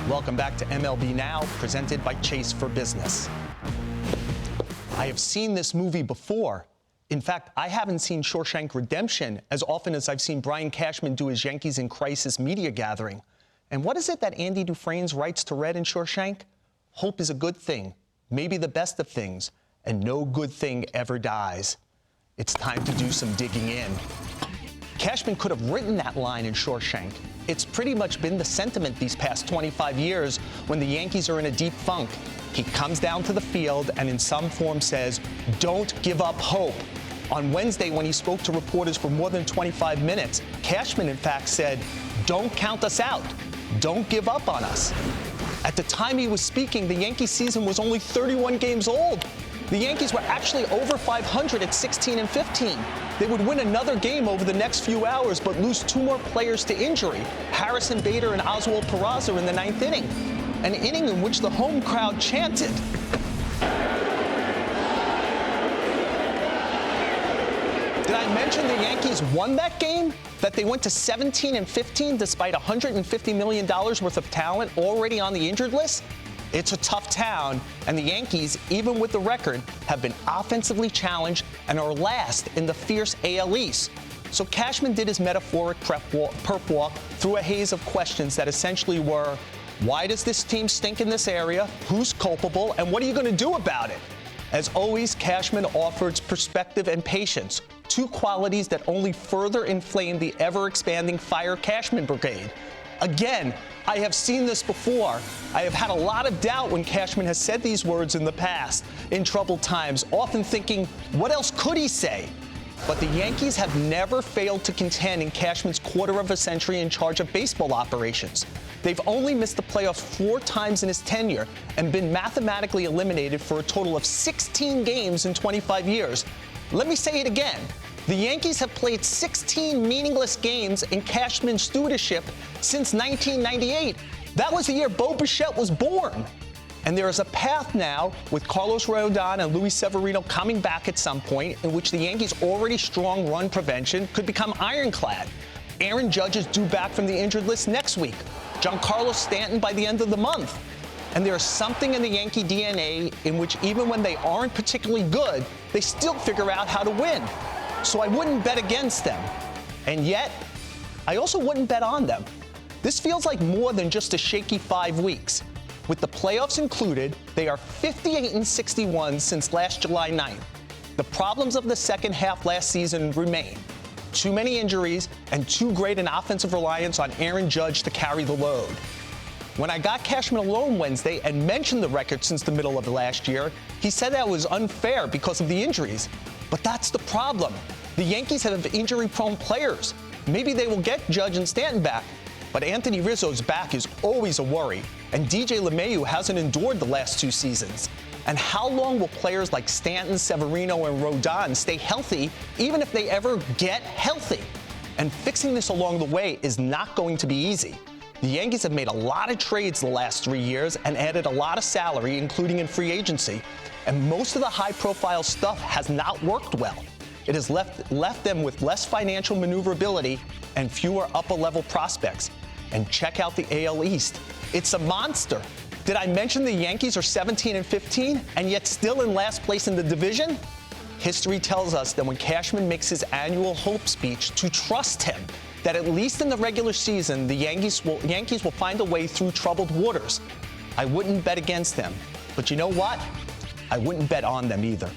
Welcome back to MLB Now, presented by Chase for Business. I have seen this movie before. In fact, I haven't seen Shawshank Redemption as often as I've seen Brian Cashman do his Yankees in Crisis media gathering. And what is it that Andy Dufresne writes to Red in Shawshank? Hope is a good thing, maybe the best of things, and no good thing ever dies. It's time to do some digging in. Cashman could have written that line in Shawshank. It's pretty much been the sentiment these past 25 years when the Yankees are in a deep funk. He comes down to the field and in some form says, "Don't give up hope." On Wednesday, when he spoke to reporters for more than 25 minutes, Cashman, in fact, said, "Don't count us out. Don't give up on us." At the time he was speaking, the Yankee season was only 31 games old. The Yankees were actually over 500 at 16-15. They would win another game over the next few hours, but lose two more players to injury, Harrison Bader and Oswald Peraza in the ninth inning, an inning in which the home crowd chanted. Did I mention the Yankees won that game? That they went to 17-15 despite $150 million worth of talent already on the injured list? It's a tough town, and the Yankees, even with the record, have been offensively challenged and are last in the fierce AL East. So Cashman did his metaphoric perp walk through a haze of questions that essentially were, why does this team stink in this area? Who's culpable? And what are you going to do about it? As always, Cashman offers perspective and patience, two qualities that only further inflame the ever-expanding Fire Cashman Brigade. Again, I have seen this before. I have had a lot of doubt when Cashman has said these words in the past, in troubled times, often thinking, what else could he say? But the Yankees have never failed to contend in Cashman's quarter of a century in charge of baseball operations. They've only missed the playoffs 4 times in his tenure and been mathematically eliminated for a total of 16 games in 25 years. Let me say it again. The Yankees have played 16 meaningless games in Cashman's stewardship since 1998. That was the year Bo Bichette was born. And there is a path now with Carlos Rodon and Luis Severino coming back at some point in which the Yankees' already strong run prevention could become ironclad. Aaron Judge is due back from the injured list next week. Giancarlo Stanton by the end of the month. And there is something in the Yankee DNA in which even when they aren't particularly good, they still figure out how to win. So I wouldn't bet against them. And yet, I also wouldn't bet on them. This feels like more than just a shaky 5 weeks. With the playoffs included, they are 58-61 since last July 9th. The problems of the second half last season remain. Too many injuries and too great an offensive reliance on Aaron Judge to carry the load. When I got Cashman alone Wednesday and mentioned the record since the middle of last year, he said that was unfair because of the injuries. But that's the problem. The Yankees have injury-prone players. Maybe they will get Judge and Stanton back, but Anthony Rizzo's back is always a worry, and DJ LeMahieu hasn't endured the last 2 seasons. And how long will players like Stanton, Severino, and Rodon stay healthy, even if they ever get healthy? And fixing this along the way is not going to be easy. The Yankees have made a lot of trades the last 3 years and added a lot of salary, including in free agency. And most of the high-profile stuff has not worked well. It has left them with less financial maneuverability and fewer upper-level prospects. And check out the AL East. It's a monster. Did I mention the Yankees are 17-15 and yet still in last place in the division? History tells us that when Cashman makes his annual hope speech to trust him, that at least in the regular season, the Yankees will find a way through troubled waters. I wouldn't bet against them. But you know what? I wouldn't bet on them either.